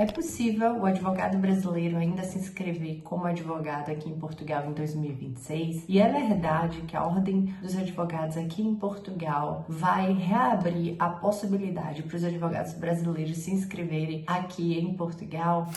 É possível o advogado brasileiro ainda se inscrever como advogado aqui em Portugal em 2026? E é verdade que a Ordem dos Advogados aqui em Portugal vai reabrir a possibilidade para os advogados brasileiros se inscreverem aqui em Portugal?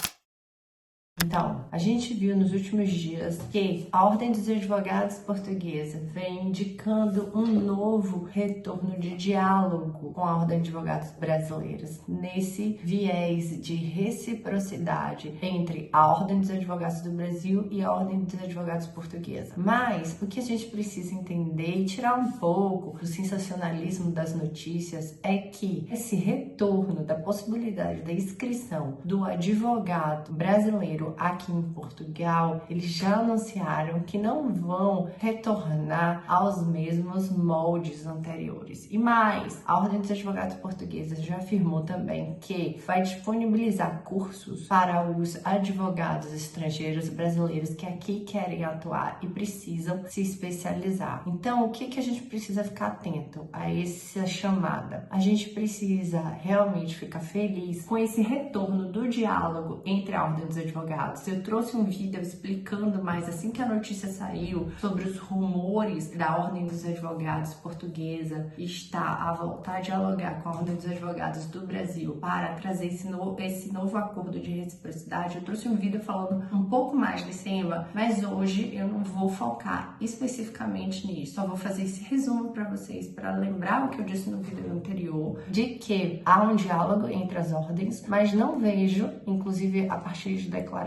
Então, a gente viu nos últimos dias que a Ordem dos Advogados Portuguesa vem indicando um novo retorno de diálogo com a Ordem de Advogados Brasileiros, nesse viés de reciprocidade entre a Ordem dos Advogados do Brasil e a Ordem dos Advogados Portuguesa. Mas o que a gente precisa entender e tirar um pouco do sensacionalismo das notícias é que esse retorno da possibilidade da inscrição do advogado brasileiro aqui em Portugal, eles já anunciaram que não vão retornar aos mesmos moldes anteriores. E mais, a Ordem dos Advogados Portugueses já afirmou também que vai disponibilizar cursos para os advogados estrangeiros brasileiros que aqui querem atuar e precisam se especializar. Então, o que a gente precisa ficar atento a essa chamada? A gente precisa realmente ficar feliz com esse retorno do diálogo entre a Ordem dos Advogados. Eu trouxe um vídeo explicando mais assim que a notícia saiu sobre os rumores da Ordem dos Advogados Portuguesa estar a voltar a dialogar com a Ordem dos Advogados do Brasil para trazer esse novo acordo de reciprocidade. Eu trouxe um vídeo falando um pouco mais desse tema, mas hoje eu não vou focar especificamente nisso. Só vou fazer esse resumo para vocês, para lembrar o que eu disse no vídeo anterior, de que há um diálogo entre as ordens, mas não vejo, inclusive a partir de declarações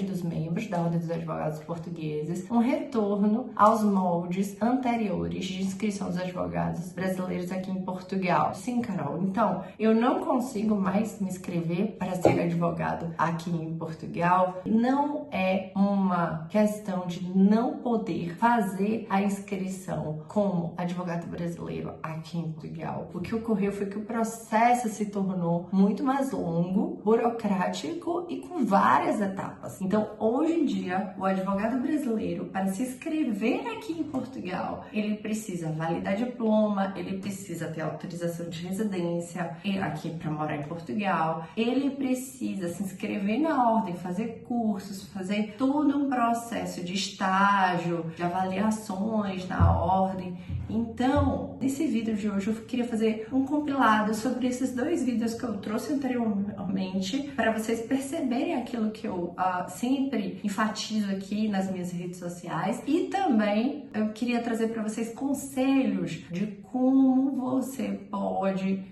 dos membros da Ordem dos Advogados Portugueses, um retorno aos moldes anteriores de inscrição dos advogados brasileiros aqui em Portugal. Sim, Carol. Então, eu não consigo mais me inscrever para ser advogado aqui em Portugal. Não é uma questão de não poder fazer a inscrição como advogado brasileiro aqui em Portugal. O que ocorreu foi que o processo se tornou muito mais longo, burocrático e com várias etapas. Então, hoje em dia, o advogado brasileiro, para se inscrever aqui em Portugal, ele precisa validar diploma, ele precisa ter autorização de residência aqui para morar em Portugal, ele precisa se inscrever na ordem, fazer cursos, fazer todo um processo de estágio, de avaliações na ordem. Então, nesse vídeo de hoje, eu queria fazer um compilado sobre esses dois vídeos que eu trouxe anteriormente, para vocês perceberem aquilo que eu sempre enfatizo aqui nas minhas redes sociais, e também eu queria trazer para vocês conselhos de como você pode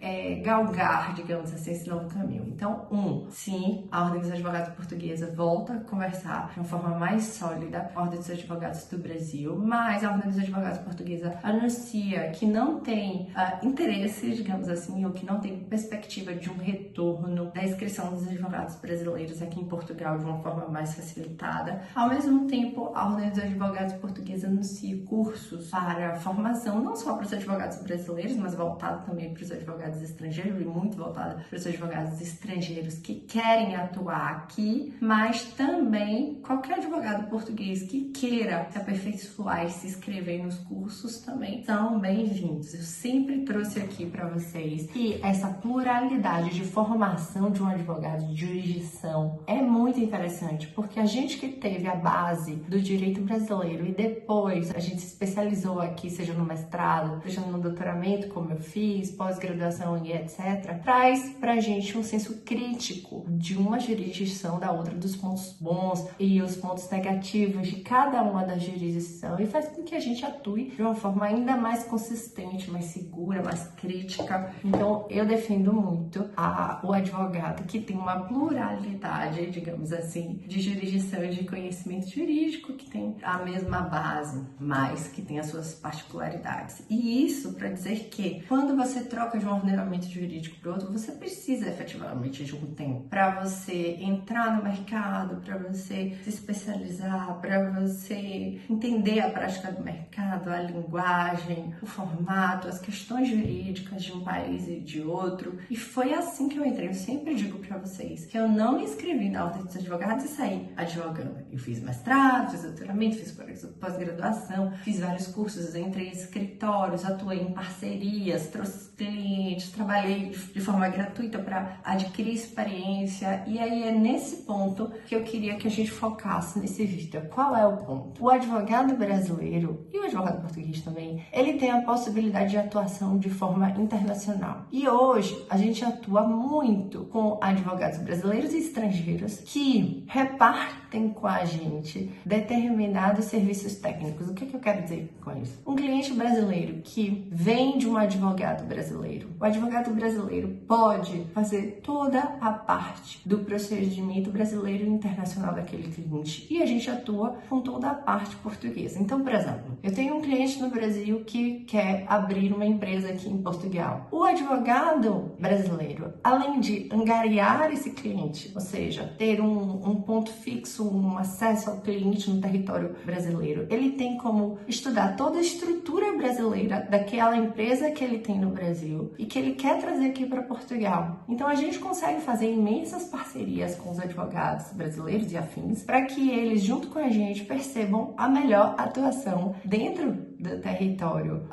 galgar, digamos assim, esse novo caminho. Então, sim, a Ordem dos Advogados Portuguesa volta a conversar de uma forma mais sólida com a Ordem dos Advogados do Brasil, mas a Ordem dos Advogados Portuguesa anuncia que não tem interesse, digamos assim, ou que não tem perspectiva de um retorno da inscrição dos advogados brasileiros aqui em Portugal de uma forma mais facilitada. Ao mesmo tempo, a Ordem dos Advogados Portuguesa anuncia cursos para formação, não só para os advogados brasileiros, mas voltado também para os advogados estrangeiros, e muito voltado para os advogados estrangeiros que querem atuar aqui, mas também qualquer advogado português que queira se aperfeiçoar e se inscrever nos cursos também são bem-vindos. Eu sempre trouxe aqui para vocês que essa pluralidade de formação de um advogado de jurisdição é muito interessante, porque a gente que teve a base do direito brasileiro e depois a gente se especializou aqui, seja no mestrado, seja no doutoramento, como eu fiz, pós-graduação e etc., traz pra gente um senso crítico de uma jurisdição da outra, dos pontos bons e os pontos negativos de cada uma das jurisdições, e faz com que a gente atue de uma forma ainda mais consistente, mais segura, mais crítica. Então, eu defendo muito o advogado que tem uma pluralidade, digamos assim, de jurisdição e de conhecimento jurídico, que tem a mesma base, mas que tem as suas particularidades. E isso para dizer que quando você troca de um ordenamento jurídico para outro, você precisa efetivamente de um tempo para você entrar no mercado, para você se especializar, para você entender a prática do mercado, a linguagem, o formato, as questões jurídicas de um país e de outro. E foi assim que eu entrei. Eu sempre digo para vocês que eu não me inscrevi na Ordem dos Advogados e saí advogando. Eu fiz mestrado, fiz doutoramento, fiz pós-graduação, formação, fiz vários cursos, entrei em escritórios, atuei em parcerias, trouxe clientes, trabalhei de forma gratuita para adquirir experiência. E aí é nesse ponto que eu queria que a gente focasse nesse vídeo. Qual é o ponto? O advogado brasileiro e o advogado português também, ele tem a possibilidade de atuação de forma internacional. E hoje a gente atua muito com advogados brasileiros e estrangeiros que repartem com a gente determinados serviços técnicos. O que eu quero dizer com isso? Um cliente brasileiro que vem de um advogado brasileiro, o advogado brasileiro pode fazer toda a parte do procedimento brasileiro e internacional daquele cliente, e a gente atua com toda a parte portuguesa. Então, por exemplo, eu tenho um cliente no Brasil que quer abrir uma empresa aqui em Portugal. O advogado brasileiro, além de angariar esse cliente, ou seja, ter um ponto fixo, um acesso ao cliente no território brasileiro, ele tem como estudar toda a estrutura brasileira daquela empresa que ele tem no Brasil e que ele quer trazer aqui para Portugal. Então a gente consegue fazer imensas parcerias com os advogados brasileiros e afins para que eles, junto com a gente, percebam a melhor atuação dentro do território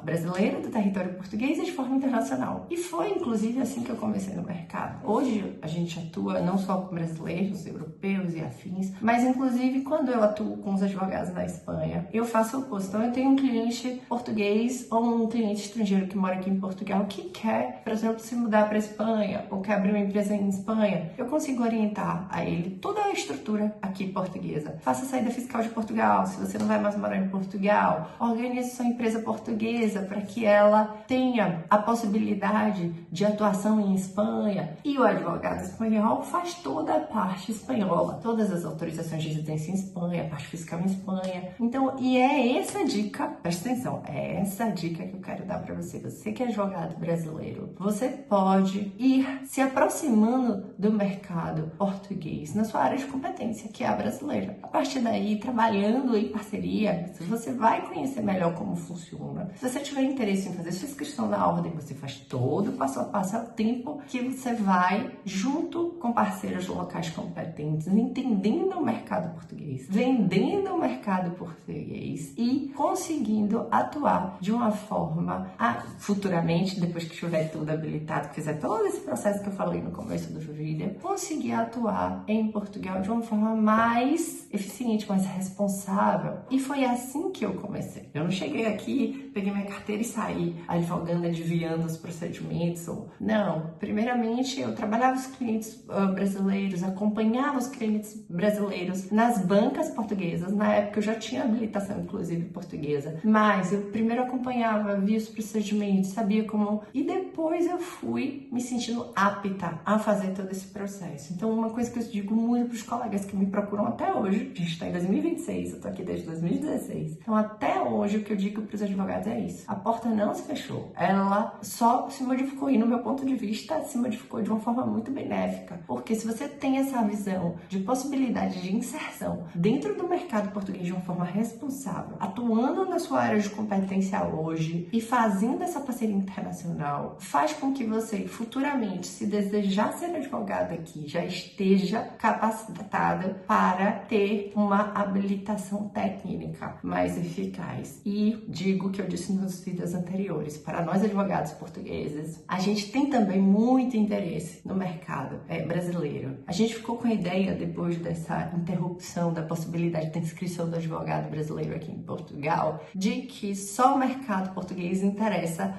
brasileiro, do território português e de forma internacional. E foi, inclusive, assim que eu comecei no mercado. Hoje, a gente atua não só com brasileiros, europeus e afins, mas, inclusive, quando eu atuo com os advogados na Espanha, eu faço o oposto. Então, eu tenho um cliente português ou um cliente estrangeiro que mora aqui em Portugal que quer, por exemplo, se mudar para a Espanha ou quer abrir uma empresa em Espanha. Eu consigo orientar a ele toda a estrutura aqui portuguesa. Faça a saída fiscal de Portugal, se você não vai mais morar em Portugal. Organize sua empresa portuguesa para que ela tenha a possibilidade de atuação em Espanha. E o advogado espanhol faz toda a parte espanhola, todas as autorizações de residência em Espanha, a parte fiscal em Espanha. Então, e é essa dica, presta atenção, é essa dica que eu quero dar para você. Você que é advogado brasileiro, você pode ir se aproximando do mercado português na sua área de competência, que é a brasileira. A partir daí, trabalhando em parceria, você vai conhecer melhor como funciona. Se você tiver interesse em fazer sua inscrição na ordem, você faz todo o passo a passo, ao tempo que você vai junto com parceiros locais competentes, entendendo o mercado português, vendendo o mercado português e conseguindo atuar de uma forma, futuramente, depois que estiver tudo habilitado, que fizer todo esse processo que eu falei no começo do vídeo, conseguir atuar em Portugal de uma forma mais eficiente, mais responsável. E foi assim que eu comecei. Eu não cheguei aqui, peguei minha carteira e saí advogando, adivinhando os procedimentos. Não. Primeiramente, eu trabalhava os clientes brasileiros, acompanhava os clientes brasileiros nas bancas portuguesas. Na época, eu já tinha habilitação, inclusive, portuguesa. Mas eu primeiro acompanhava, via os procedimentos, sabia como... E depois eu fui me sentindo apta a fazer todo esse processo. Então, uma coisa que eu digo muito para os colegas que me procuram até hoje, a gente está em 2026, eu tô aqui desde 2016. Então, até hoje, o que eu digo para os advogados é isso. A porta não se fechou. Ela só se modificou e, no meu ponto de vista, se modificou de uma forma muito benéfica. Porque se você tem essa visão de possibilidade de inserção dentro do mercado português de uma forma responsável, atuando na sua área de competência hoje e fazendo essa parceria internacional, faz com que você, futuramente, se desejar ser advogado aqui, já esteja capacitada para ter uma habilitação técnica mais eficaz. E digo o que eu disse nos vídeos anteriores, para nós advogados portugueses, a gente tem também muito interesse no mercado brasileiro. A gente ficou com a ideia, depois dessa interrupção da possibilidade da inscrição do advogado brasileiro aqui em Portugal, de que só o mercado português interessa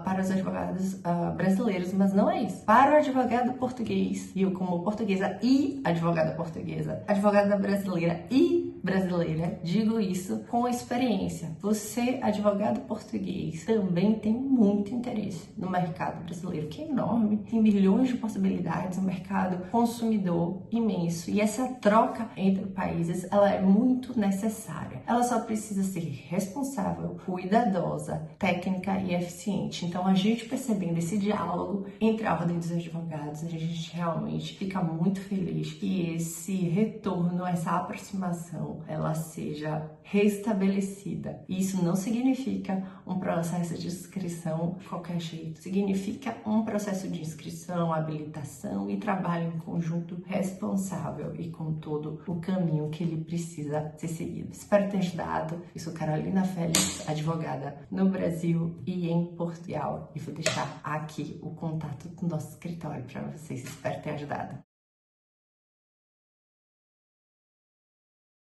para os advogados brasileiros, mas não é isso. Para o advogado português, e eu como portuguesa e advogada portuguesa, advogada brasileira e brasileira, digo isso com experiência. Você, advogado português, também tem muito interesse no mercado brasileiro, que é enorme, tem milhões de possibilidades, um mercado consumidor imenso. E essa troca entre países, ela é muito necessária. Ela só precisa ser responsável, cuidadosa, técnica e eficiente. Então, a gente percebendo esse diálogo entre a ordem dos advogados, a gente realmente fica muito feliz que esse retorno, essa aproximação, ela seja restabelecida brasileira. E isso não significa um processo de inscrição de qualquer jeito. Significa um processo de inscrição, habilitação e trabalho em conjunto responsável e com todo o caminho que ele precisa ser seguido. Espero ter ajudado. Eu sou Carolina Félix, advogada no Brasil e em Portugal. E vou deixar aqui o contato do nosso escritório para vocês. Espero ter ajudado.